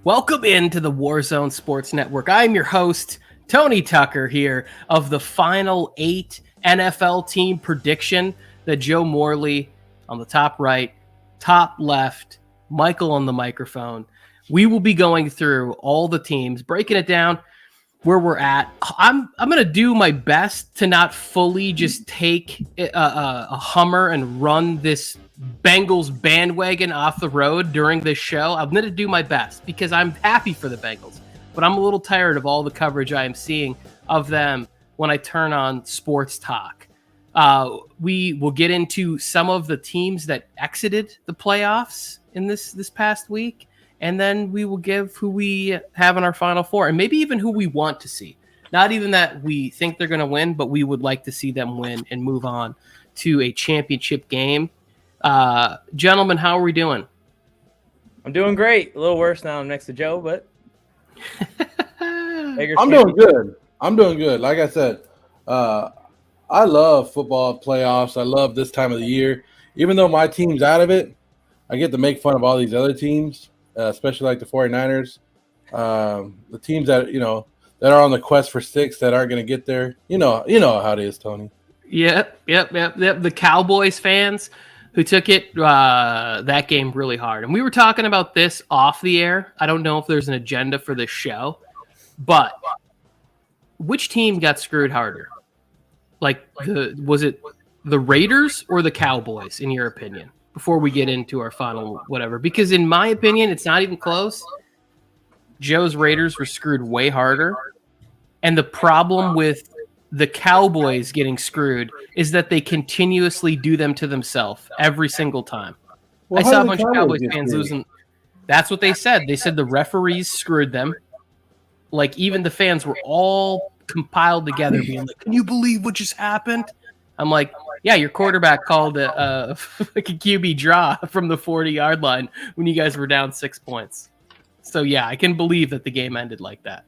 Welcome into the Warzone Sports Network. I'm your host, Tony Tucker, here of the Final 8 NFL team prediction that Joe Morley on the top right, top left, Michael on the microphone. We will be going through all the teams, breaking it down where we're at. I'm going to do my best to not fully just take a Hummer and run this Bengals bandwagon off the road during this show. I'm going to do my best because I'm happy for the Bengals, but I'm a little tired of all the coverage I am seeing of them when I turn on sports talk. We will get into some of the teams that exited the playoffs in this past week. And then we will give who we have in our Final Four and maybe even who we want to see. Not even that we think they're going to win, but we would like to see them win and move on to a championship game. Gentlemen, how are we doing? I'm doing great. A little worse now. I'm next to Joe, but I'm doing good. Like I said, I love football playoffs. I love this time of the year. Even though my team's out of it, I get to make fun of all these other teams. Especially like the 49ers, the teams that that are on the quest for six that aren't going to get there. You know how it is, Tony. Yep. The Cowboys fans who took it that game really hard, and we were talking about this off the air. I don't know if there's an agenda for this show, but which team got screwed harder? Like, was it the Raiders or the Cowboys, in your opinion? Before we get into our final whatever, because in my opinion, it's not even close. Joe's Raiders were screwed way harder. And the problem with the Cowboys getting screwed is that they continuously do them to themselves every single time. I saw a bunch of Cowboys fans losing. That's what they said. They said the referees screwed them. Like, even the fans were all compiled together being like, can you believe what just happened? I'm like, yeah, your quarterback called like a QB draw from the 40-yard line when you guys were down 6 points. So, yeah, I can believe that the game ended like that.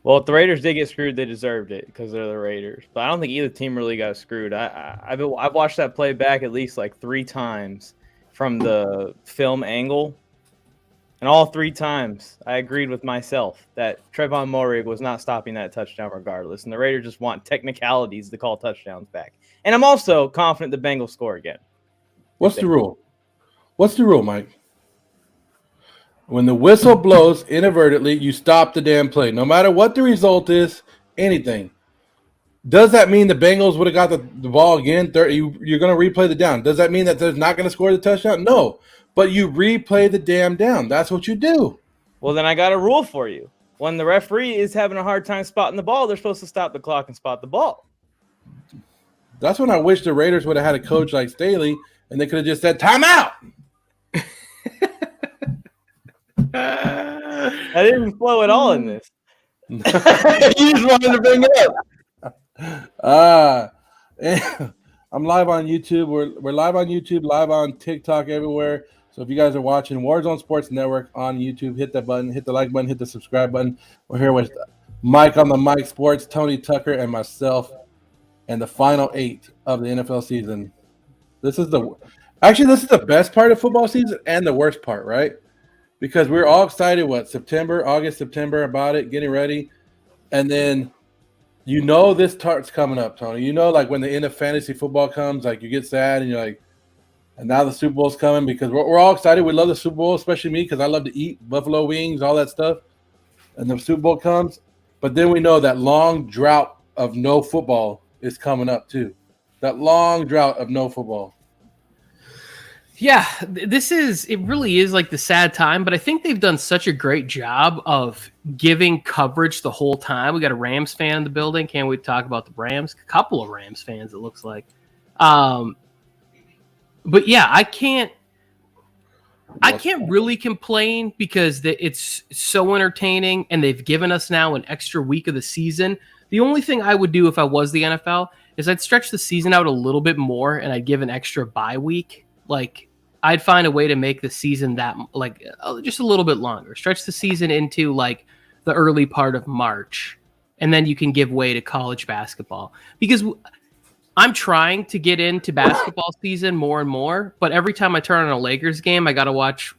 Well, if the Raiders did get screwed, they deserved it because they're the Raiders. But I don't think either team really got screwed. I've watched that play back at least like 3 times from the film angle. And all 3 times, I agreed with myself that Trevon Moehrig was not stopping that touchdown regardless. And the Raiders just want technicalities to call touchdowns back. And I'm also confident the Bengals score again. What's the rule? What's the rule, Mike? When the whistle blows inadvertently, you stop the damn play. No matter what the result is, anything. Does that mean the Bengals would have got the ball again? You're going to replay the down. Does that mean that they're not going to score the touchdown? No. But you replay the damn down. That's what you do. Well, then I got a rule for you. When the referee is having a hard time spotting the ball, they're supposed to stop the clock and spot the ball. That's when I wish the Raiders would have had a coach like Staley, and they could have just said, timeout. I didn't flow at all in this. You just wanted to bring it up. I'm live on YouTube. We're live on YouTube, live on TikTok, everywhere. So if you guys are watching Warzone Sports Network on YouTube, hit that button, hit the like button, hit the subscribe button. We're here with Mike on the Mike Sports, Tony Tucker, and myself, and the final 8 of the NFL season. This is the best part of football season and the worst part, right? Because we're all excited, August, September, about it, getting ready. And then this start's coming up, Tony. Like when the end of fantasy football comes, like you get sad and you're like, and now the Super Bowl's coming because we're all excited. We love the Super Bowl, especially me because I love to eat buffalo wings, all that stuff. And the Super Bowl comes. But then we know that long drought of no football is coming up too. That long drought of no football. Yeah, it really is like the sad time, but I think they've done such a great job of giving coverage the whole time. We got a Rams fan in the building. Can't wait to talk about the Rams. A couple of Rams fans, it looks like. But yeah, I can't really complain because it's so entertaining and they've given us now an extra week of the season. The only thing I would do if I was the NFL is I'd stretch the season out a little bit more and I'd give an extra bye week. Like, I'd find a way to make the season just a little bit longer. Stretch the season into like the early part of March, and then you can give way to college basketball. Because I'm trying to get into basketball season more and more, but every time I turn on a Lakers game, I got to watch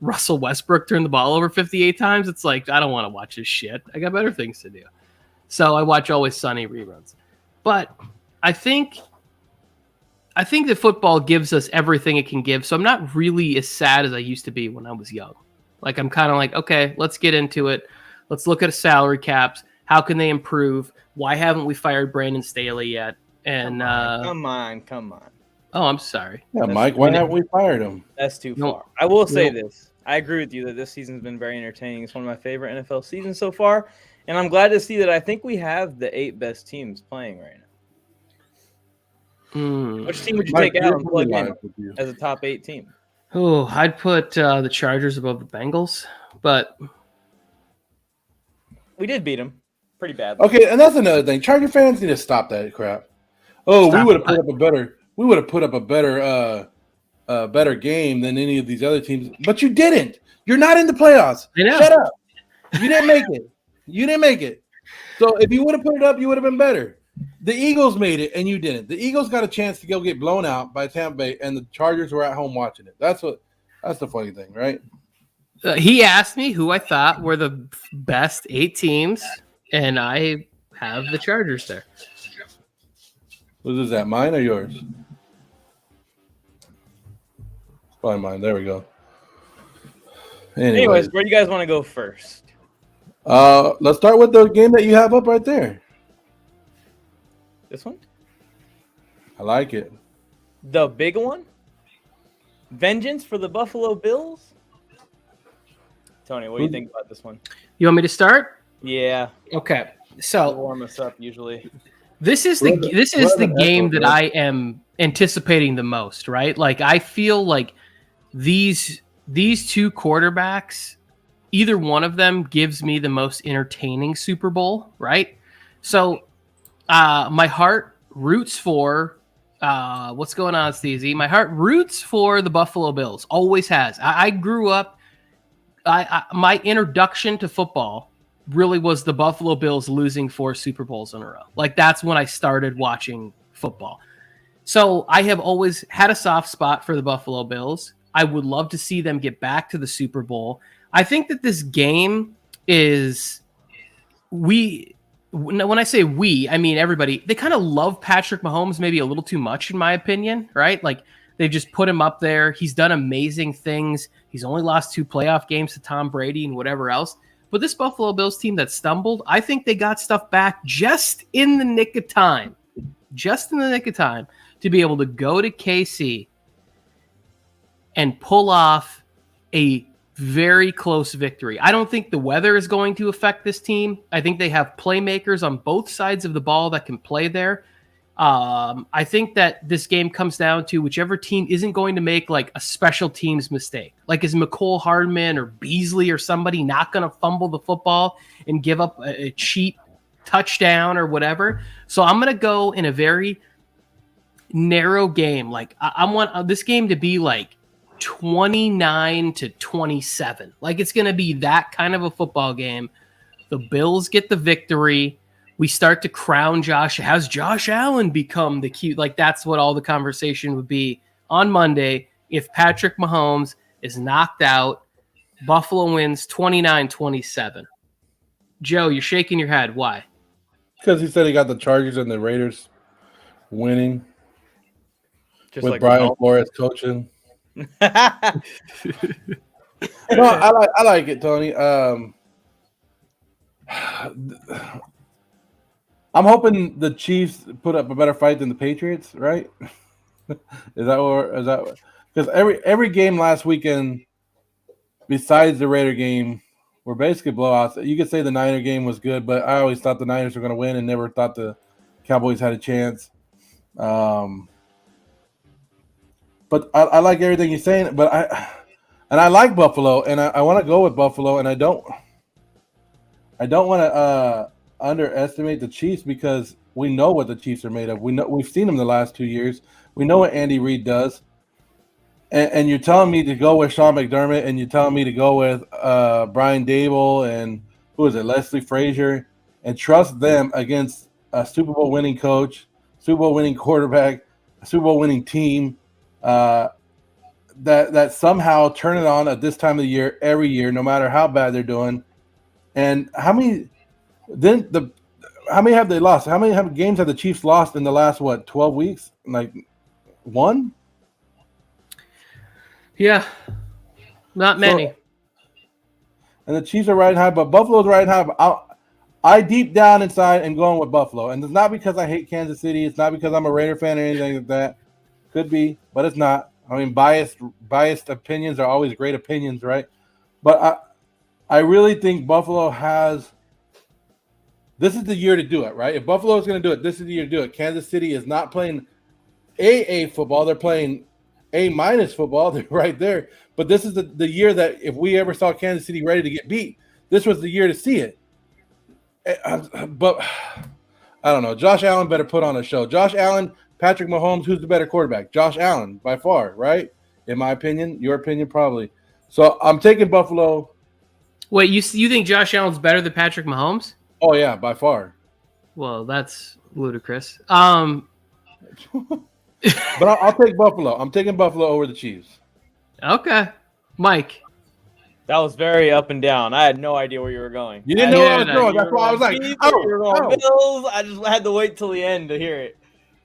Russell Westbrook turned the ball over 58 times. It's like, I don't want to watch this shit. I got better things to do. So I watch Always Sunny reruns. But I think that football gives us everything it can give. So I'm not really as sad as I used to be when I was young. Like, I'm kind of like, okay, let's get into it. Let's look at salary caps. How can they improve? Why haven't we fired Brandon Staley yet? And come on. Oh, I'm sorry. Yeah, Mike, why haven't we fired him? That's too far. I will say this. I agree with you that this season's been very entertaining. It's one of my favorite NFL seasons so far. And I'm glad to see that I think we have the 8 best teams playing right now. Which team would you take out and plug in as a top 8 team? Oh, I'd put the Chargers above the Bengals, but we did beat them pretty badly. Okay, and that's another thing. Charger fans need to stop that crap. Oh, we would have put up a better. We would have put up a better game than any of these other teams, but you didn't. You're not in the playoffs. Shut up. You didn't make it. So if you would have put it up, you would have been better. The Eagles made it, and you didn't. The Eagles got a chance to go get blown out by Tampa Bay, and the Chargers were at home watching it. That's the funny thing, right? He asked me who I thought were the best 8 teams, and I have the Chargers there. Whose is that, mine or yours? Probably mine. There we go. Anyways, where do you guys want to go first? Let's start with the game that you have up right there. This one? I like it. The big one? Vengeance for the Buffalo Bills? Tony, what do you think about this one? You want me to start? Yeah. Okay. So warm us up usually. This is the game that I am anticipating the most, right? Like, I feel like these 2 quarterbacks, either one of them gives me the most entertaining Super Bowl, right? So my heart roots for what's going on, Steezy? My heart roots for the Buffalo Bills. Always has. I grew up. My introduction to football really was the Buffalo Bills losing 4 Super Bowls in a row. Like, that's when I started watching football. So I have always had a soft spot for the Buffalo Bills. I would love to see them get back to the Super Bowl. I think that this game is when I say we, I mean everybody. They kind of love Patrick Mahomes maybe a little too much, in my opinion, right? Like, they've just put him up there. He's done amazing things. He's only lost 2 playoff games to Tom Brady and whatever else. But this Buffalo Bills team that stumbled, I think they got stuff back just in the nick of time to be able to go to KC and pull off a very close victory. I don't think the weather is going to affect this team. I think they have playmakers on both sides of the ball that can play there. I think that this game comes down to whichever team isn't going to make like a special teams mistake. Like, is McCole Hardman or Beasley or somebody not going to fumble the football and give up a cheap touchdown or whatever? So I'm going to go in a very narrow game. Like, I want this game to be like 29-27. Like, it's going to be that kind of a football game. The Bills get the victory. We start to crown Josh. Has Josh Allen become the cute? Like, that's what all the conversation would be on Monday if Patrick Mahomes is knocked out. Buffalo wins 29-27. Joe, you're shaking your head. Why? Because he said he got the Chargers and the Raiders winning. Just with like Brian Flores coaching. No, I like it, Tony. I'm hoping the Chiefs put up a better fight than the Patriots, right? Is that because every game last weekend, besides the Raider game, were basically blowouts. You could say the Niner game was good, but I always thought the Niners were going to win and never thought the Cowboys had a chance. But I like everything you're saying. But I like Buffalo, and I want to go with Buffalo, and I don't want to underestimate the Chiefs because we know what the Chiefs are made of. We've seen them the last 2 years. We know what Andy Reid does. And you're telling me to go with Sean McDermott, and you're telling me to go with Brian Dable and Leslie Frazier, and trust them against a Super Bowl winning coach, Super Bowl winning quarterback, a Super Bowl winning team. that somehow turn it on at this time of the year every year, no matter how bad they're doing. And how many have they lost? How many games have the Chiefs lost in the last 12 weeks? Like one? Yeah, not many. And the Chiefs are riding high, but Buffalo's riding high. But I deep down inside am going with Buffalo, and it's not because I hate Kansas City. It's not because I'm a Raider fan or anything like that. Could be, but it's not. I mean, biased opinions are always great opinions, right? But I really think Buffalo has. This is the year to do it, right? If Buffalo is going to do it, this is the year to do it. Kansas City is not playing AA football; they're playing A- football. They're right there. But this is the year that if we ever saw Kansas City ready to get beat, this was the year to see it. But I don't know. Josh Allen better put on a show. Josh Allen, Patrick Mahomes, who's the better quarterback? Josh Allen, by far, right? In my opinion, your opinion, probably. So I'm taking Buffalo. Wait, you think Josh Allen's better than Patrick Mahomes? Oh yeah, by far. Well, that's ludicrous. But I'll take Buffalo. I'm taking Buffalo over the Chiefs. Okay, Mike. That was very up and down. I had no idea where you were going. You didn't know where I was going. That's why I was like, Bills. I just had to wait till the end to hear it.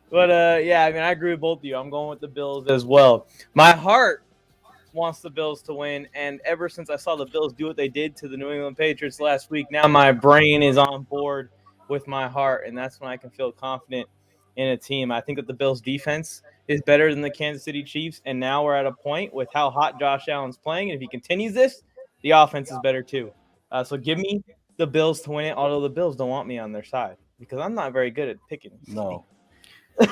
But yeah, I mean, I agree with both of you. I'm going with the Bills as well. My heart wants the Bills to win, and ever since I saw the Bills do what they did to the New England Patriots last week, now my brain is on board with my heart, and that's when I can feel confident in a team. I think that the Bills' defense is better than the Kansas City Chiefs, and now we're at a point with how hot Josh Allen's playing, and if he continues this, the offense is better too. So give me the Bills to win it, although the Bills don't want me on their side because I'm not very good at picking. No. But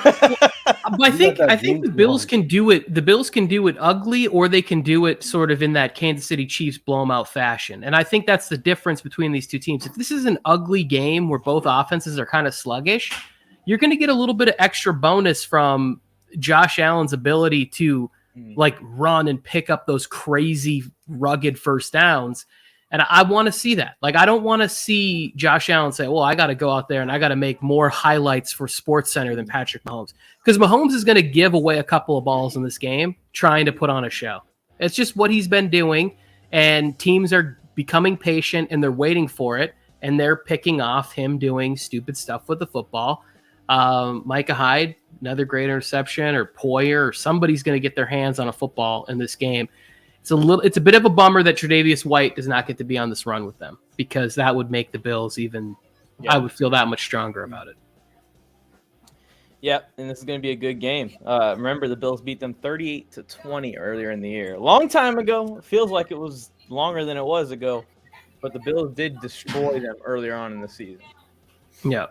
I think the Bills can do it. The Bills can do it ugly, or they can do it sort of in that Kansas City Chiefs blow 'em out fashion. And I think that's the difference between these two teams. If this is an ugly game where both offenses are kind of sluggish, you're going to get a little bit of extra bonus from Josh Allen's ability to like run and pick up those crazy rugged first downs. And I want to see that. Like, I don't want to see Josh Allen say, well, I got to go out there and I got to make more highlights for SportsCenter than Patrick Mahomes. Because Mahomes is going to give away a couple of balls in this game trying to put on a show. It's just what he's been doing. And teams are becoming patient and they're waiting for it. And they're picking off him doing stupid stuff with the football. Micah Hyde, another great interception, or Poyer, or somebody's going to get their hands on a football in this game. It's a bit of a bummer that Tre'Davious White does not get to be on this run with them, because that would make the Bills even. Yeah. I would feel that much stronger about it. Yep, and this is going to be a good game. Remember, the Bills beat them 38-20 earlier in the year. A long time ago. It feels like it was longer than it was ago, but the Bills did destroy them earlier on in the season. Yeah.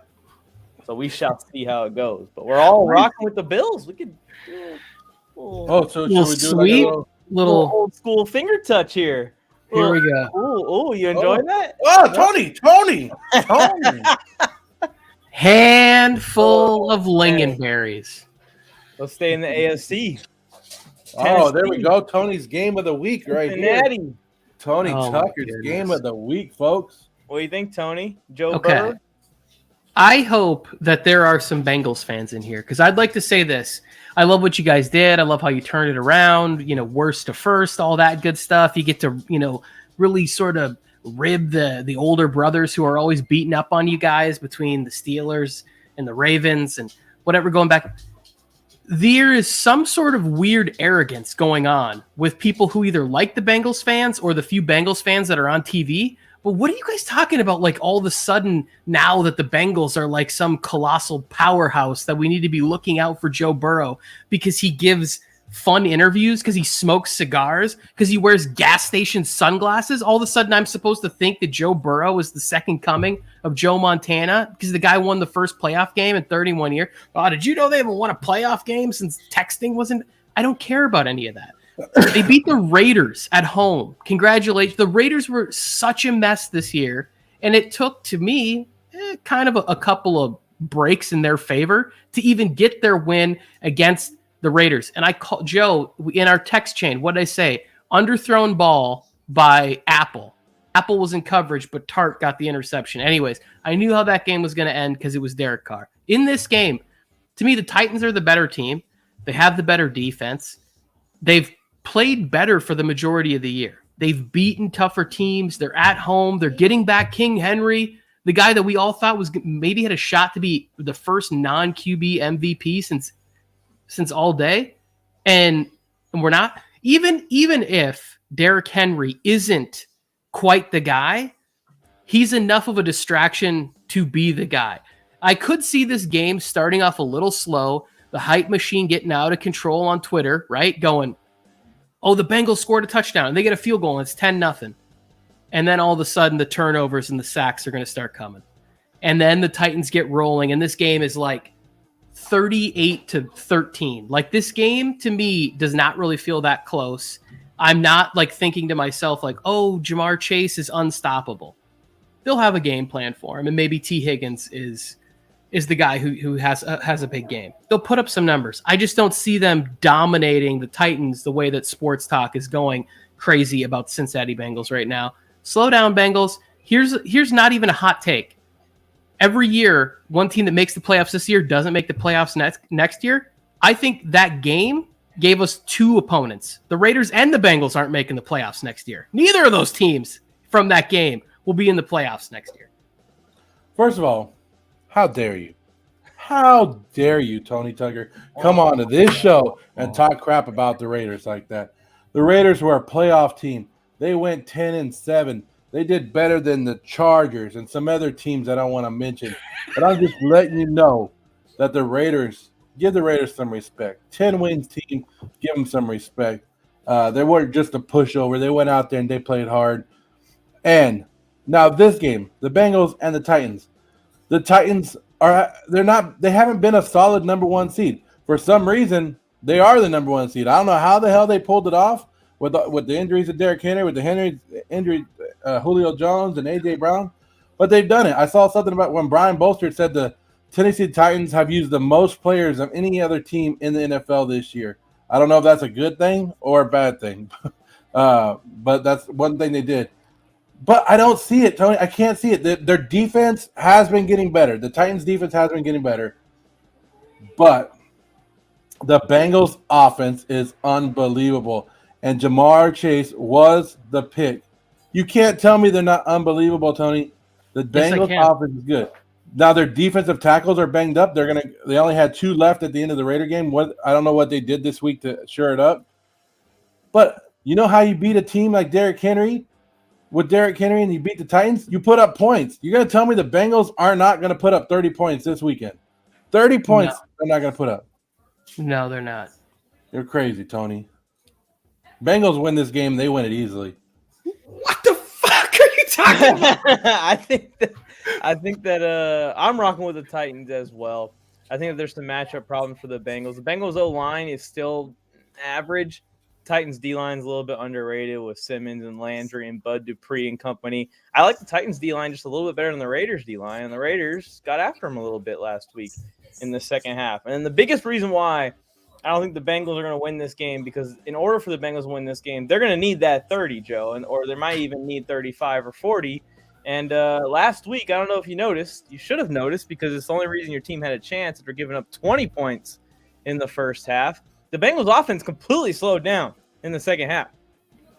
So we shall see how it goes. But we're all rocking with the Bills. We could. So should we do sweet little old school finger touch here? Here we go. Oh, you enjoying that? Oh, Tony. Handful of lingonberries. Let's stay in the AFC. Oh, there we go. Tony's game of the week right Cincinnati. here. Tony Tucker's game of the week, folks. What do you think, Tony? Joe Okay. Burrow? I hope that there are some Bengals fans in here, because I'd like to say this. I love what you guys did. I love how you turned it around, worst to first, all that good stuff. You get to, really sort of rib the older brothers who are always beating up on you guys between the Steelers and the Ravens and whatever going back. There is some sort of weird arrogance going on with people who either like the Bengals fans or the few Bengals fans that are on TV. But what are you guys talking about? Like, all of a sudden now that the Bengals are like some colossal powerhouse that we need to be looking out for Joe Burrow because he gives fun interviews, because he smokes cigars, because he wears gas station sunglasses. All of a sudden I'm supposed to think that Joe Burrow is the second coming of Joe Montana because the guy won the first playoff game in 31 years. Oh, did you know they haven't won a playoff game since texting wasn't? I don't care about any of that. They beat the Raiders at home. Congratulations. The Raiders were such a mess this year, and it took, to me, kind of a couple of breaks in their favor to even get their win against the Raiders. And I call Joe in our text chain. What did I say? Underthrown ball by Apple. Apple was in coverage, but Tart got the interception. Anyways, I knew how that game was going to end because it was Derek Carr. In this game, to me, the Titans are the better team. They have the better defense. They've played better for the majority of the year. They've beaten tougher teams. They're at home. They're getting back King Henry, the guy that we all thought was maybe had a shot to be the first non-QB MVP since all day. And we're not. Even if Derrick Henry isn't quite the guy, he's enough of a distraction to be the guy. I could see this game starting off a little slow, the hype machine getting out of control on Twitter, right? Going, oh, the Bengals scored a touchdown, and they get a field goal, and it's 10-0. And then all of a sudden, the turnovers and the sacks are going to start coming. And then the Titans get rolling, and this game is like 38-13. Like, this game, to me, does not really feel that close. I'm not, like, thinking to myself, like, oh, Jamar Chase is unstoppable. They'll have a game plan for him, and maybe T. Higgins is the guy who has a big game. They'll put up some numbers. I just don't see them dominating the Titans the way that sports talk is going crazy about Cincinnati Bengals right now. Slow down, Bengals. Here's not even a hot take. Every year, one team that makes the playoffs this year doesn't make the playoffs next year. I think that game gave us two opponents. The Raiders and the Bengals aren't making the playoffs next year. Neither of those teams from that game will be in the playoffs next year. First of all, how dare you? How dare you, Tony Tucker, come on to this show and talk crap about the Raiders like that? The Raiders were a playoff team. They went 10-7. They did better than the Chargers and some other teams I don't want to mention. But I'm just letting you know that the Raiders, give the Raiders some respect. 10 wins team, give them some respect. They weren't just a pushover. They went out there and they played hard. And now this game, the Bengals and the Titans. The Titans they haven't been a solid number one seed. For some reason, they are the number one seed. I don't know how the hell they pulled it off with the injuries of Derrick Henry, with the injury Julio Jones and A.J. Brown, but they've done it. I saw something about when Brian Bolster said the Tennessee Titans have used the most players of any other team in the NFL this year. I don't know if that's a good thing or a bad thing, but that's one thing they did. But I don't see it, Tony. I can't see it. Their defense has been getting better. The Titans' defense has been getting better. But the Bengals' offense is unbelievable. And Jamar Chase was the pick. You can't tell me they're not unbelievable, Tony. The Bengals' offense is good. Now their defensive tackles are banged up. They only had 2 left at the end of the Raider game. I don't know what they did this week to shore it up. But you know how you beat a team like Derrick Henry? With Derrick Henry and you beat the Titans, you put up points. You're going to tell me the Bengals are not going to put up 30 points this weekend? 30 points they're not going to put up. No, they're not. You're crazy, Tony. Bengals win this game. They win it easily. What the fuck are you talking about? I think that I'm rocking with the Titans as well. I think that there's some matchup problems for the Bengals. The Bengals O-line is still average. Titans D-line is a little bit underrated with Simmons and Landry and Bud Dupree and company. I like the Titans D-line just a little bit better than the Raiders D-line, and the Raiders got after them a little bit last week in the second half. And the biggest reason why I don't think the Bengals are going to win this game, because in order for the Bengals to win this game, they're going to need that 30, Joe, or they might even need 35 or 40. And last week, I don't know if you noticed. You should have noticed, because it's the only reason your team had a chance after giving up 20 points in the first half. The Bengals offense completely slowed down in the second half.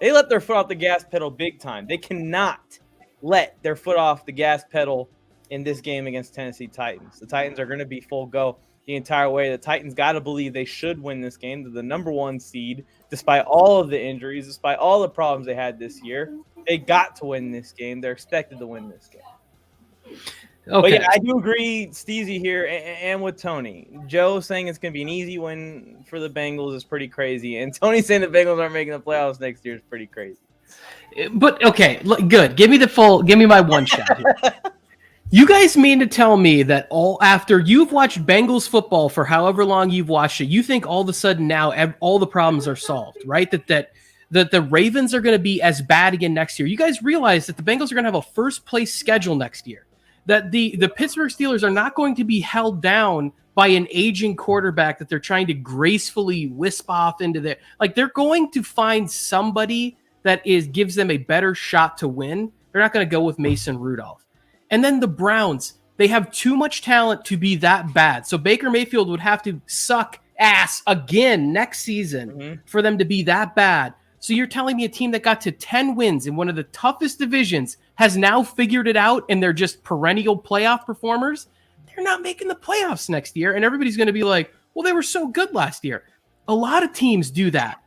They let their foot off the gas pedal big time. They cannot let their foot off the gas pedal in this game against Tennessee Titans. The Titans are going to be full go the entire way. The Titans got to believe they should win this game. They're the number one seed, despite all of the injuries, despite all the problems they had this year. They got to win this game. They're expected to win this game. Okay. But yeah, I do agree, Steezy here, and with Tony. Joe saying it's going to be an easy win for the Bengals is pretty crazy, and Tony saying the Bengals aren't making the playoffs next year is pretty crazy. But okay, good. Give me my one shot here. You guys mean to tell me that after you've watched Bengals football for however long you've watched it, you think all of a sudden now all the problems are solved, right? That the Ravens are going to be as bad again next year. You guys realize that the Bengals are going to have a first place schedule next year. That the Pittsburgh Steelers are not going to be held down by an aging quarterback that they're trying to gracefully wisp off into their, like, they're going to find somebody that gives them a better shot to win. They're not going to go with Mason Rudolph. And then the Browns, they have too much talent to be that bad. So Baker Mayfield would have to suck ass again next season for them to be that bad. So you're telling me a team that got to 10 wins in one of the toughest divisions has now figured it out and they're just perennial playoff performers? They're not making the playoffs next year, and everybody's going to be like, well, they were so good last year. A lot of teams do that.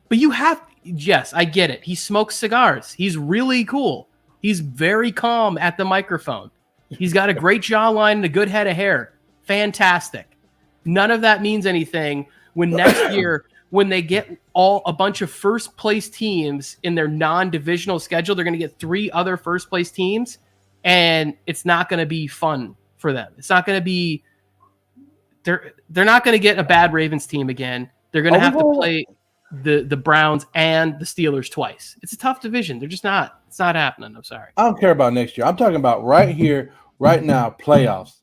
But you have, yes, I get it. He smokes cigars. He's really cool. He's very calm at the microphone. He's got a great jawline and a good head of hair. Fantastic. None of that means anything when next year, when they get a bunch of first place teams in their non-divisional schedule, they're going to get 3 other first place teams, and it's not going to be fun for them. It's not going to be, they're not going to get a bad Ravens team again. They're going to have to play the Browns and the Steelers twice. It's a tough division. They're just not, it's not happening. I'm sorry. I don't care about next year. I'm talking about right here, right now, playoffs.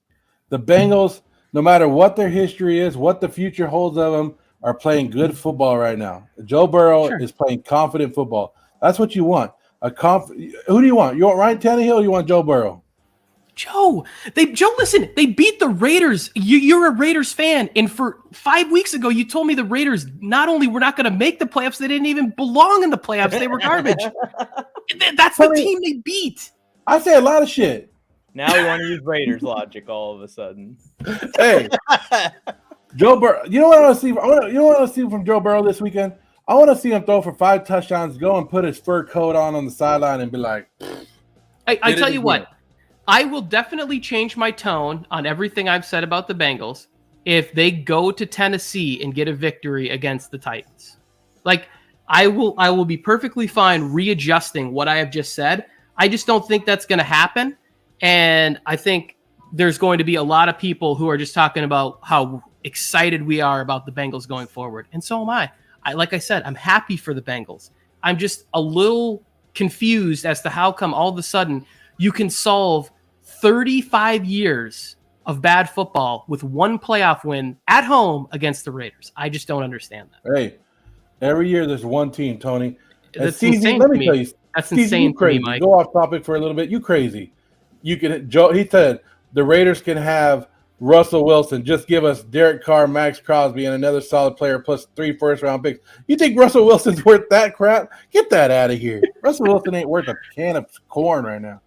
The Bengals, no matter what their history is, what the future holds of them, are playing good football right now. Joe Burrow is playing confident football. That's what you want. Who do you want? You want Ryan Tannehill or you want Joe Burrow? Joe, listen, they beat the Raiders. You're a Raiders fan, and for 5 weeks ago, you told me the Raiders not only were not going to make the playoffs, they didn't even belong in the playoffs. They were garbage. That's the team they beat. I say a lot of shit. Now we want to use Raiders logic all of a sudden. Hey, Joe Burrow. You know what I want to see? You know what I want to see from Joe Burrow this weekend? I want to see him throw for 5 touchdowns, go and put his fur coat on the sideline, and be like, I tell you what. I will definitely change my tone on everything I've said about the Bengals if they go to Tennessee and get a victory against the Titans. Like, I will be perfectly fine readjusting what I have just said. I just don't think that's going to happen. And I think there's going to be a lot of people who are just talking about how excited we are about the Bengals going forward. And so am I. Like I said, I'm happy for the Bengals. I'm just a little confused as to how come all of a sudden you can solve 35 years of bad football with 1 playoff win at home against the Raiders. I just don't understand that. Hey, every year there's one team, Tony. That's insane to me. That's insane to me, Mike. Go off topic for a little bit. You crazy. You can. Joe. He said the Raiders can have Russell Wilson. Just give us Derek Carr, Max Crosby, and another solid player plus 3 first-round picks. You think Russell Wilson's worth that crap? Get that out of here. Russell Wilson ain't worth a can of corn right now.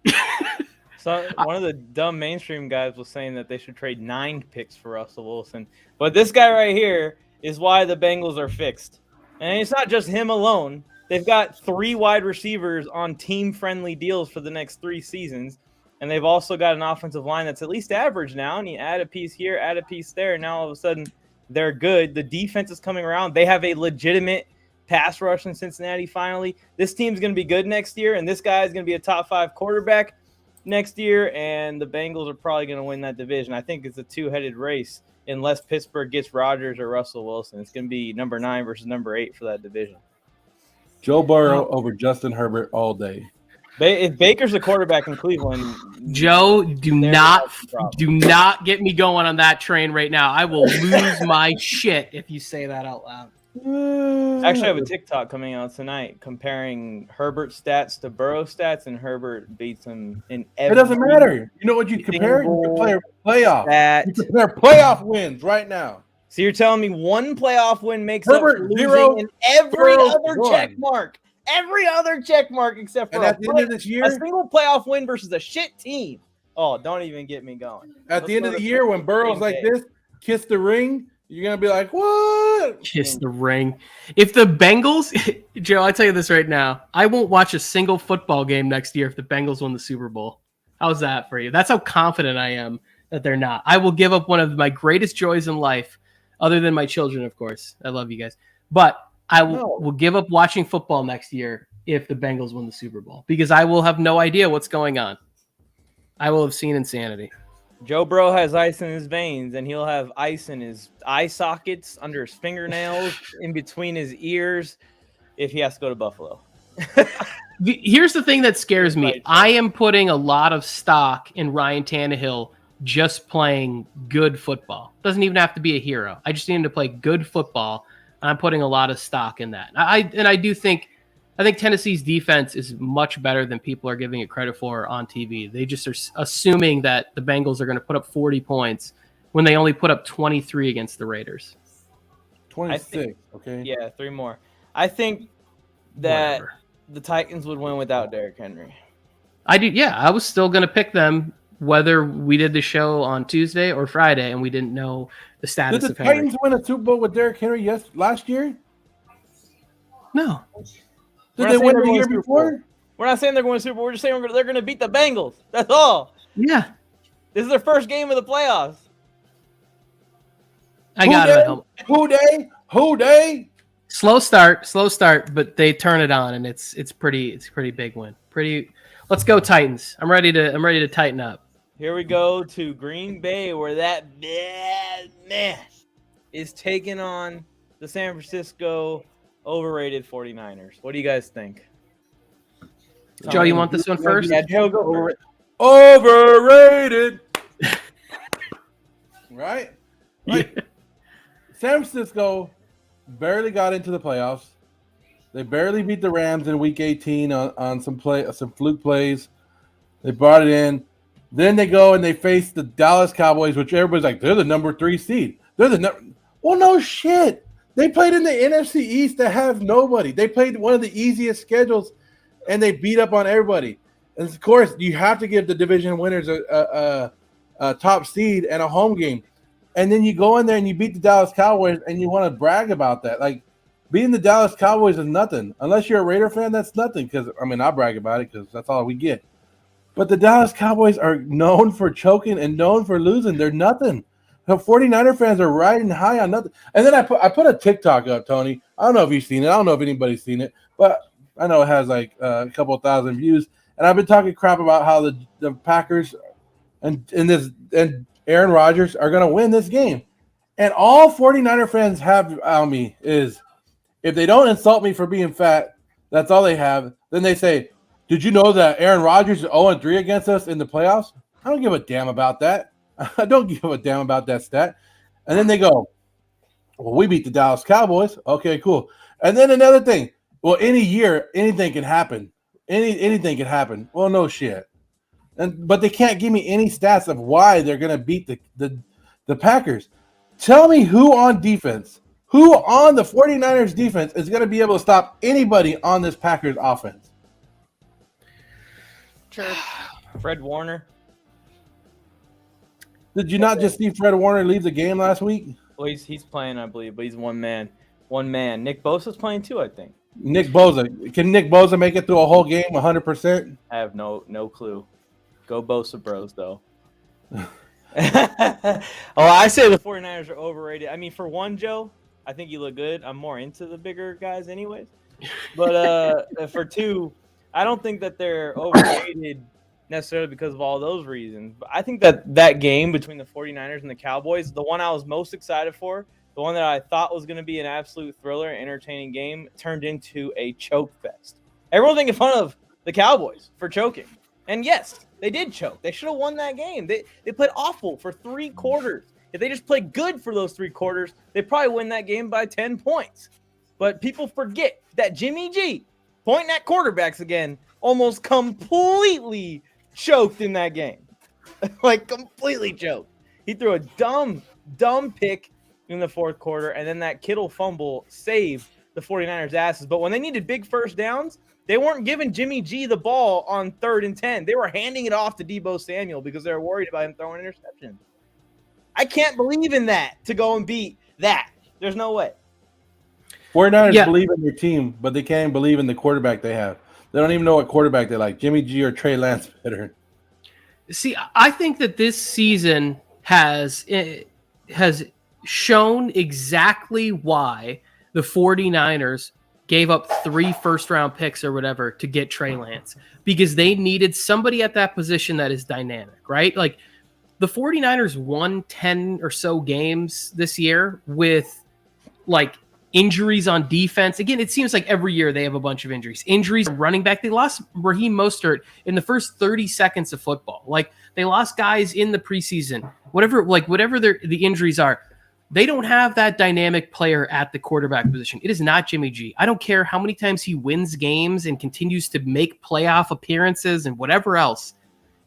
So one of the dumb mainstream guys was saying that they should trade 9 picks for Russell Wilson. But this guy right here is why the Bengals are fixed. And it's not just him alone. They've got 3 wide receivers on team-friendly deals for the next 3 seasons. And they've also got an offensive line that's at least average now. And you add a piece here, add a piece there, and now all of a sudden they're good. The defense is coming around. They have a legitimate pass rush in Cincinnati finally. This team's going to be good next year, and this guy is going to be a top 5 quarterback next year, and the Bengals are probably going to win that division. I think it's a 2-headed race unless Pittsburgh gets Rodgers or Russell Wilson. It's going to be number 9 versus number 8 for that division. Joe Burrow over Justin Herbert all day. If Baker's the quarterback in Cleveland, Joe, do not get me going on that train right now. I will lose my shit if you say that out loud. Actually, I have a TikTok coming out tonight comparing Herbert's stats to Burrow's stats, and Herbert beats him in every. It doesn't matter. You know what you compare? You compare playoff. You compare playoff wins right now. So you're telling me 1 playoff win makes Herbert, up for losing 0, in every Burrow, other 1. check mark. Every other check mark except for at the end of this year, a single playoff win versus a shit team. Oh, don't even get me going. At the end of the year, when Burrow's like this, kiss the ring, you're going to be like, what? Kiss the ring. If the Bengals, Joe, I'll tell you this right now. I won't watch a single football game next year if the Bengals win the Super Bowl. How's that for you? That's how confident I am that they're not. I will give up one of my greatest joys in life, other than my children, of course. I love you guys. But I will give up watching football next year if the Bengals win the Super Bowl, because I will have no idea what's going on. I will have seen insanity. Joe Burrow has ice in his veins, and he'll have ice in his eye sockets, under his fingernails, in between his ears, if he has to go to Buffalo. Here's the thing that scares me. I am putting a lot of stock in Ryan Tannehill just playing good football. Doesn't even have to be a hero. I just need him to play good football. I'm putting a lot of stock in that. I think Tennessee's defense is much better than people are giving it credit for on TV. They just are assuming that the Bengals are going to put up 40 points when they only put up 23 against the Raiders. 26. Okay. Yeah, 3 more. I think that Whatever. the Titans would win without Derrick Henry. I do. Yeah, I was still going to pick them whether we did the show on Tuesday or Friday, and we didn't know the Did status the of Henry. Titans win a Super Bowl with Derrick Henry last year? No. Did they win the year before? We're not saying they're going to Super Bowl. We're just saying they're going to beat the Bengals. That's all. Yeah. This is their first game of the playoffs. I got it at home. Who they? Slow start, but they turn it on, and it's a pretty big win. Let's go Titans. I'm ready to tighten up. Here we go to Green Bay, where that bad mess is taking on the San Francisco overrated 49ers. What do you guys think? Joe, you want this one first? Yeah, Joe, go for it. Overrated. Right? Like, San Francisco barely got into the playoffs. They barely beat the Rams in Week 18 on some fluke plays. They brought it in. Then they go and they face the Dallas Cowboys, which everybody's like, they're the number 3 seed. Well, no shit. They played in the NFC East that have nobody. They played one of the easiest schedules, and they beat up on everybody. And of course, you have to give the division winners a top seed and a home game. And then you go in there and you beat the Dallas Cowboys, and you want to brag about that. Like, beating the Dallas Cowboys is nothing. Unless you're a Raider fan, that's nothing. Because, I mean, I brag about it because that's all we get. But the Dallas Cowboys are known for choking and known for losing. They're nothing. The 49er fans are riding high on nothing. And then I put a TikTok up, Tony. I don't know if you've seen it. I don't know if anybody's seen it. But I know it has like a couple of thousand views. And I've been talking crap about how the Packers and Aaron Rodgers are going to win this game. And all 49er fans have on me is, if they don't insult me for being fat, that's all they have. Then they say, did you know that Aaron Rodgers is 0-3 against us in the playoffs? I don't give a damn about that. I don't give a damn about that stat. And then they go, well, we beat the Dallas Cowboys. Okay, cool. And then another thing. Well, any year, anything can happen. Anything can happen. Well, no shit. But they can't give me any stats of why they're going to beat the Packers. Tell me who on the 49ers defense is going to be able to stop anybody on this Packers offense. Sure. Fred Warner. Did you not just see Fred Warner leave the game last week? Well, he's playing, I believe, but he's one man. Nick Bosa's playing too, I think. Nick Bosa. Can Nick Bosa make it through a whole game 100%? I have no clue. Go Bosa Bros, though. I say the 49ers are overrated. I mean, for one, Joe, I think you look good. I'm more into the bigger guys anyways. But for two, I don't think that they're overrated necessarily because of all those reasons. But I think that game between the 49ers and the Cowboys, the one I was most excited for, the one that I thought was going to be an absolute thriller, entertaining game, turned into a choke fest. Everyone's making fun of the Cowboys for choking. And yes, they did choke. They should have won that game. They played awful for 3 quarters. If they just played good for those 3 quarters, they probably win that game by 10 points. But people forget that Jimmy G, pointing at quarterbacks again, almost completely choked in that game. Like, completely choked. He threw a dumb pick in the 4th quarter, and then that Kittle fumble saved the 49ers' asses. But when they needed big first downs, they weren't giving Jimmy G the ball on 3rd and 10. They were handing it off to Deebo Samuel because they were worried about him throwing interceptions. I can't believe in that to go and beat that. There's no way. 49ers believe in their team, but they can't believe in the quarterback they have. They don't even know what quarterback they like, Jimmy G or Trey Lance better. See, I think that this season has shown exactly why the 49ers gave up 3 first-round picks or whatever to get Trey Lance, because they needed somebody at that position that is dynamic, right? Like, the 49ers won 10 or so games this year with, like, injuries on defense. Again, it seems like every year they have a bunch of injuries. Injuries running back. They lost Raheem Mostert in the first 30 seconds of football. Like, they lost guys in the preseason. Whatever the injuries are, they don't have that dynamic player at the quarterback position. It is not Jimmy G. I don't care how many times he wins games and continues to make playoff appearances and whatever else.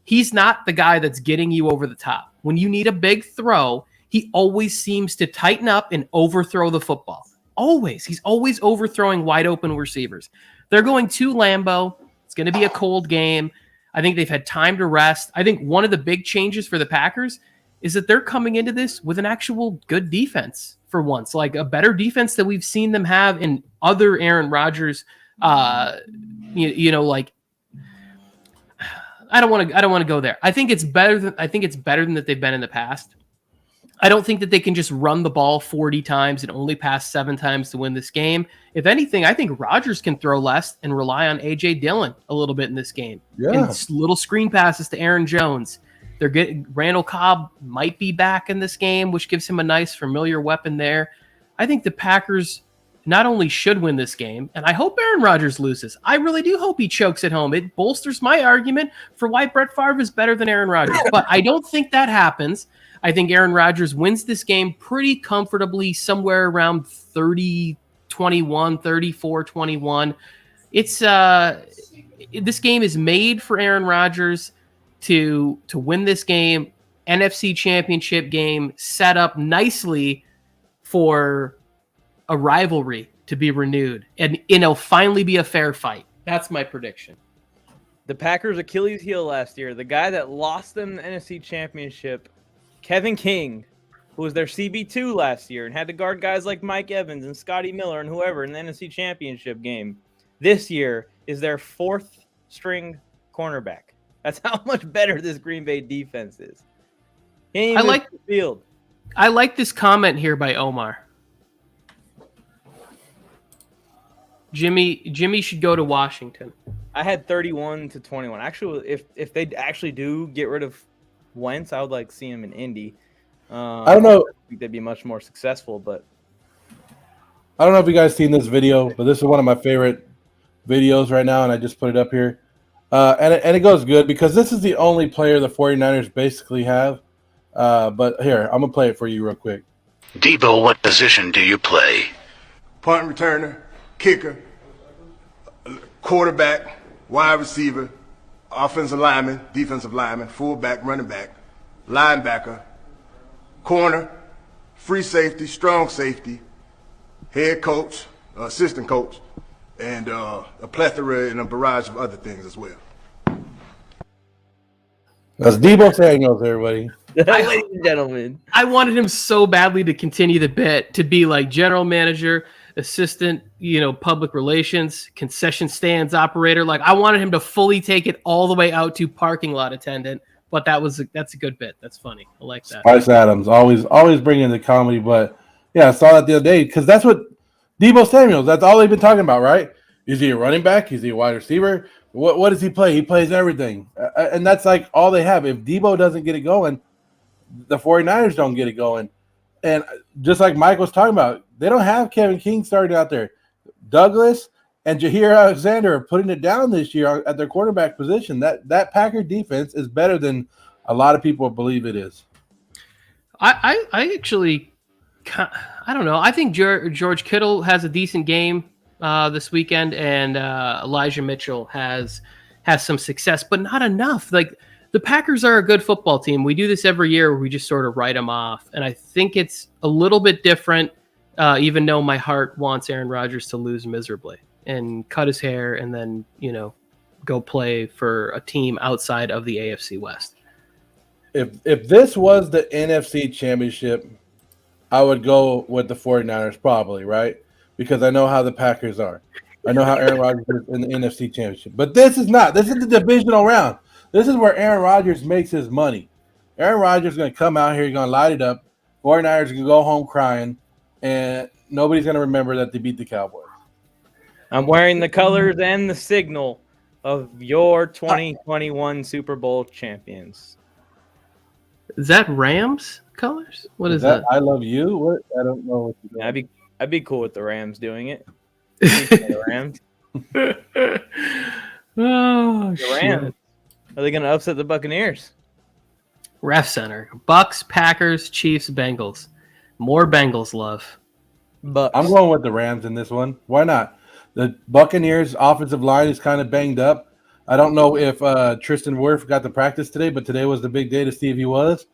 He's not the guy that's getting you over the top. When you need a big throw, he always seems to tighten up and overthrow the football. Always. He's always overthrowing wide open receivers. They're going to Lambeau. It's going to be a cold game. I think they've had time to rest. I think one of the big changes for the Packers is that they're coming into this with an actual good defense for once, like a better defense that we've seen them have in other Aaron Rodgers. Like I don't want to go there. I think it's better than that they've been in the past. I don't think that they can just run the ball 40 times and only pass 7 times to win this game. If anything, I think Rodgers can throw less and rely on A.J. Dillon a little bit in this game. Yeah. And little screen passes to Aaron Jones. They're getting Randall Cobb might be back in this game, which gives him a nice familiar weapon there. I think the Packers not only should win this game, and I hope Aaron Rodgers loses. I really do hope he chokes at home. It bolsters my argument for why Brett Favre is better than Aaron Rodgers. But I don't think that happens. I think Aaron Rodgers wins this game pretty comfortably, somewhere around 30-21, 34-21. It's this game is made for Aaron Rodgers to win this game. NFC Championship game set up nicely for a rivalry to be renewed, and it'll finally be a fair fight. That's my prediction. The Packers' Achilles heel last year, the guy that lost them the NFC Championship, Kevin King, who was their CB2 last year and had to guard guys like Mike Evans and Scotty Miller and whoever in the NFC Championship game, this year is their 4th string cornerback. That's how much better this Green Bay defense is. I like the field. I like this comment here by Omar. Jimmy should go to Washington. I had 31-21. Actually, if they actually do get rid of Wentz, I would like to see him in Indy. I don't know. I think they'd be much more successful, but I don't know if you guys seen this video, but this is one of my favorite videos right now, and I just put it up here. And it goes good because this is the only player the 49ers basically have. But here, I'm going to play it for you real quick. Debo, what position do you play? Punt returner, kicker, quarterback, wide receiver, offensive lineman, defensive lineman, fullback, running back, linebacker, corner, free safety, strong safety, head coach, assistant coach, and a plethora and a barrage of other things as well. That's Debo Samuels, everybody. ladies and gentlemen, I wanted him so badly to continue the bit, to be like general manager, assistant, public relations, concession stands operator. Like I wanted him to fully take it all the way out to parking lot attendant. But that's a good bit. That's funny. I like that. Spice Adams always bringing the comedy. But yeah, I saw that the other day because that's what Debo Samuels. That's all they've been talking about, right? Is he a running back? Is he a wide receiver? What does he play? He plays everything, and that's like all they have. If Debo doesn't get it going, the 49ers don't get it going. And just like Mike was talking about, they don't have Kevin King starting out there. Douglas and Jair Alexander are putting it down this year at their quarterback position. That Packer defense is better than a lot of people believe it is. I actually, I don't know. I think George Kittle has a decent game this weekend, and Elijah Mitchell has some success, but not enough. Like the Packers are a good football team. We do this every year where we just sort of write them off, and I think it's a little bit different. Even though my heart wants Aaron Rodgers to lose miserably and cut his hair and then, go play for a team outside of the AFC West. If this was the NFC Championship, I would go with the 49ers probably, right? Because I know how the Packers are. I know how Aaron Rodgers is in the NFC Championship. But this is not. This is the divisional round. This is where Aaron Rodgers makes his money. Aaron Rodgers is going to come out here, he's going to light it up. 49ers are going to go home crying, and nobody's going to remember that they beat the Cowboys. I'm wearing the colors and the signal of your 2021 Super Bowl champions. Is that Rams colors? What is that? I love you. What? I don't know what you're doing. I'd be cool with the Rams doing it. The Rams. Oh, the Rams. Are they going to upset the Buccaneers? Ref Center. Bucks, Packers, Chiefs, Bengals. More Bengals love. Bucks. I'm going with the Rams in this one. Why not? The Buccaneers' offensive line is kind of banged up. I don't know if Tristan Wirth got to practice today, but today was the big day to see if he was.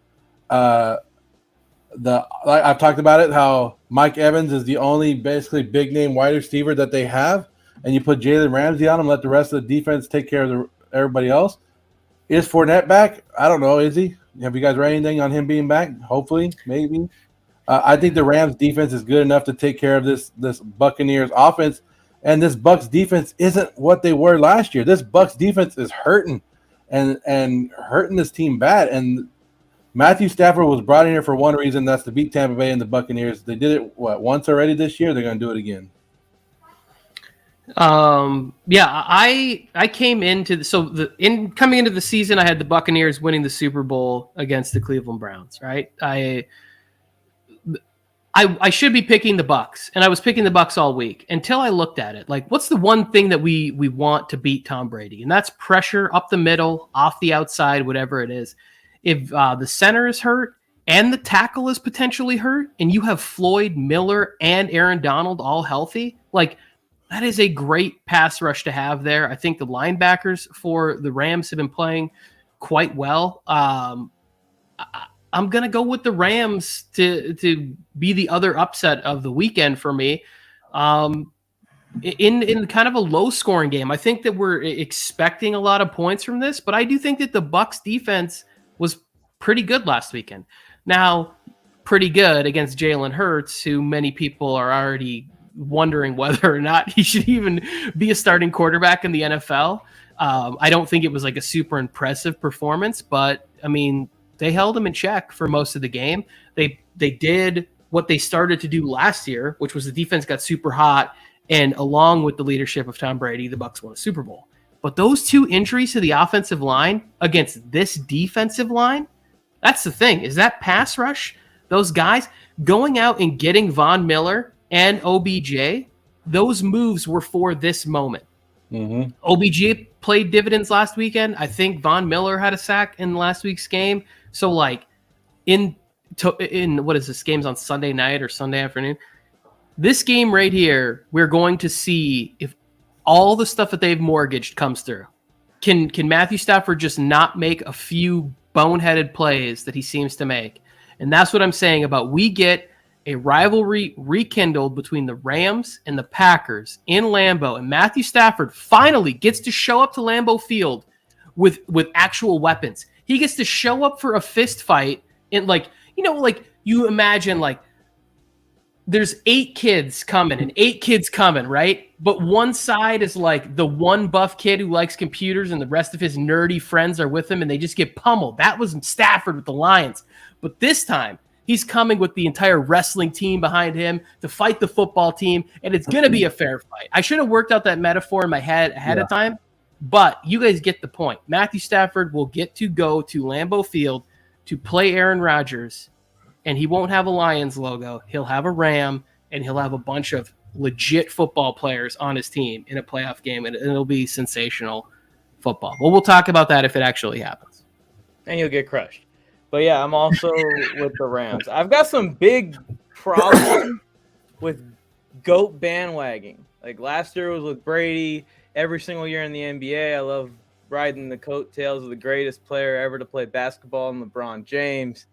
I've talked about it, how Mike Evans is the only basically big name wide receiver that they have, and you put Jalen Ramsey on him, let the rest of the defense take care of everybody else. Is Fournette back? I don't know. Is he? Have you guys read anything on him being back? Hopefully, maybe. I think the Rams defense is good enough to take care of this Buccaneers offense, and this Bucs defense isn't what they were last year. This Bucs defense is hurting and hurting this team bad. And Matthew Stafford was brought in here for one reason, that's to beat Tampa Bay and the Buccaneers. They did it once already this year. They're going to do it again. I came into coming into the season, I had the Buccaneers winning the Super Bowl against the Cleveland Browns. Right, I should be picking the Bucs, and I was picking the Bucs all week until I looked at it. Like, what's the one thing that we want to beat Tom Brady? And that's pressure up the middle, off the outside, whatever it is. If the center is hurt and the tackle is potentially hurt, and you have Floyd, Miller, and Aaron Donald all healthy, like, that is a great pass rush to have there. I think the linebackers for the Rams have been playing quite well. I'm going to go with the Rams to be the other upset of the weekend for me. In kind of a low-scoring game. I think that we're expecting a lot of points from this, but I do think that the Bucs defense was pretty good last weekend. Now, pretty good against Jalen Hurts, who many people are already wondering whether or not he should even be a starting quarterback in the NFL. I don't think it was like a super impressive performance, but I mean, they held him in check for most of the game. They did what they started to do last year, which was the defense got super hot, and along with the leadership of Tom Brady, the Bucs won a Super Bowl. But those two injuries to the offensive line against this defensive line, that's the thing, is that pass rush, those guys going out and getting Von Miller and OBJ, those moves were for this moment. Mm-hmm. OBJ played dividends last weekend. I think Von Miller had a sack in last week's game. So, like, in what is this, game's on Sunday night or Sunday afternoon? This game right here, we're going to see if all the stuff that they've mortgaged comes through. Can Matthew Stafford just not make a few boneheaded plays that he seems to make? And that's what I'm saying about we get a rivalry rekindled between the Rams and the Packers in Lambeau, and Matthew Stafford finally gets to show up to Lambeau Field with actual weapons. He gets to show up for a fist fight, and like you imagine, like, there's 8 kids coming, right? But one side is like the one buff kid who likes computers, and the rest of his nerdy friends are with him, and they just get pummeled. That was Stafford with the Lions. But this time, he's coming with the entire wrestling team behind him to fight the football team, and it's going to be a fair fight. I should have worked out that metaphor in my head ahead of time, but you guys get the point. Matthew Stafford will get to go to Lambeau Field to play Aaron Rodgers, and he won't have a Lions logo. He'll have a Ram, and he'll have a bunch of legit football players on his team in a playoff game, and it'll be sensational football. Well, we'll talk about that if it actually happens. And you'll get crushed. But yeah, I'm also with the Rams. I've got some big problems with GOAT bandwagging. Like, last year was with Brady. Every single year in the NBA, I love riding the coattails of the greatest player ever to play basketball, in LeBron James.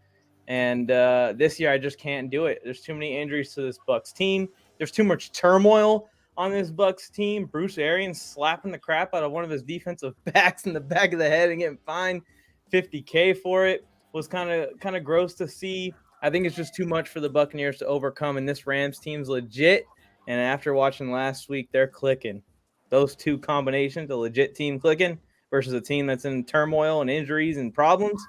And this year, I just can't do it. There's too many injuries to this Bucs team. There's too much turmoil on this Bucs team. Bruce Arians slapping the crap out of one of his defensive backs in the back of the head and getting fined $50K for it was kind of gross to see. I think it's just too much for the Buccaneers to overcome, and this Rams team's legit. And after watching last week, they're clicking. Those two combinations, a legit team clicking versus a team that's in turmoil and injuries and problems,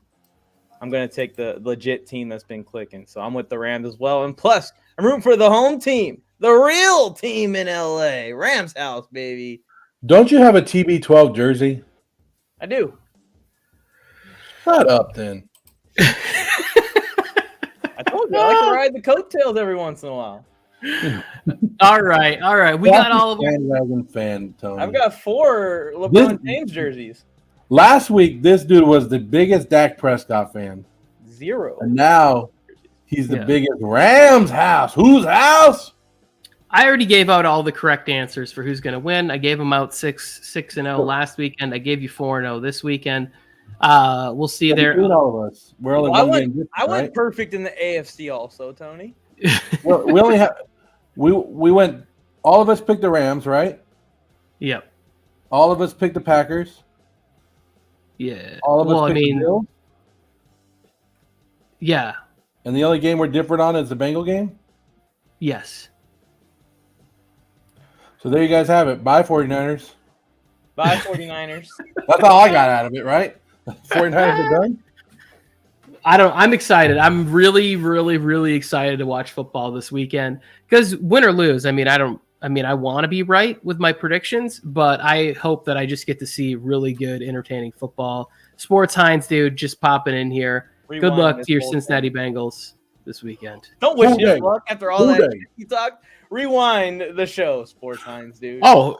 I'm going to take the legit team that's been clicking. So I'm with the Rams as well. And plus, I'm rooting for the home team, the real team in LA. Rams house, baby. Don't you have a TB12 jersey? I do. Shut up, then. I told you, I like to ride the coattails every once in a while. All right. We got all of them. Fan, Tony. I've got 4 LeBron James jerseys. Last week, this dude was the biggest Dak Prescott fan. 0. And now he's the biggest Rams house. Whose house? I already gave out all the correct answers for who's going to win. I gave them out 6-0 last weekend. I gave you 4-0 this weekend. We'll see there. Between all of us, we're only one game different, I went right? perfect in the AFC also, Tony. Well, we only have we went. All of us picked the Rams, right? Yep. All of us picked the Packers. Yeah. All of us picked the Bills. Yeah. And the only game we're different on is the Bengal game. Yes. So there you guys have it. Bye, 49ers. Bye, 49ers. That's all I got out of it, right? 49ers are done. I'm excited. I'm really, really, really excited to watch football this weekend because win or lose, I want to be right with my predictions, but I hope that I just get to see really good, entertaining football. Sports Hines, dude, just popping in here. Good luck to your Cincinnati Bengals this weekend. Don't wish him luck after all that you talk. Rewind the show, Sports Hines, dude. Oh,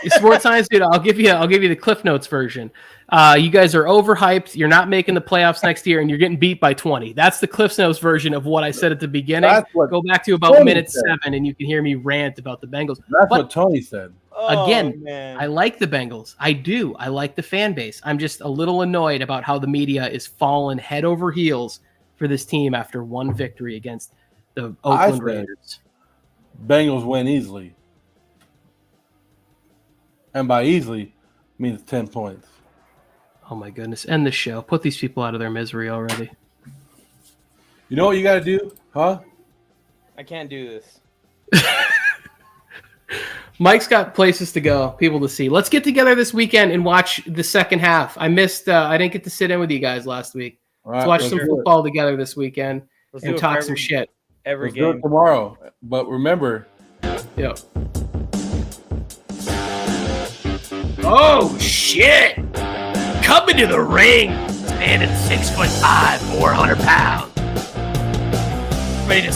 Sports Hines, dude, I'll give you the Cliff Notes version. You guys are overhyped. You're not making the playoffs next year, and you're getting beat by 20. That's the Cliff Notes version of what I said at the beginning. Go back to about minute 7, and you can hear me rant about the Bengals. That's what Tony said. Again, man. I like the Bengals. I do. I like the fan base. I'm just a little annoyed about how the media is falling head over heels for this team after one victory against the Oakland Raiders. Bengals win easily. And by easily, means 10 points. Oh, my goodness. End the show. Put these people out of their misery already. You know what you got to do, huh? I can't do this. Mike's got places to go, people to see. Let's get together this weekend and watch the second half. I missed. I didn't get to sit in with you guys last week. Let's watch some football together this weekend and talk some shit. Every game. Do it tomorrow. But remember. Yep. Oh, shit. Coming to the ring. Standing 6'5", 400 pounds. Ready to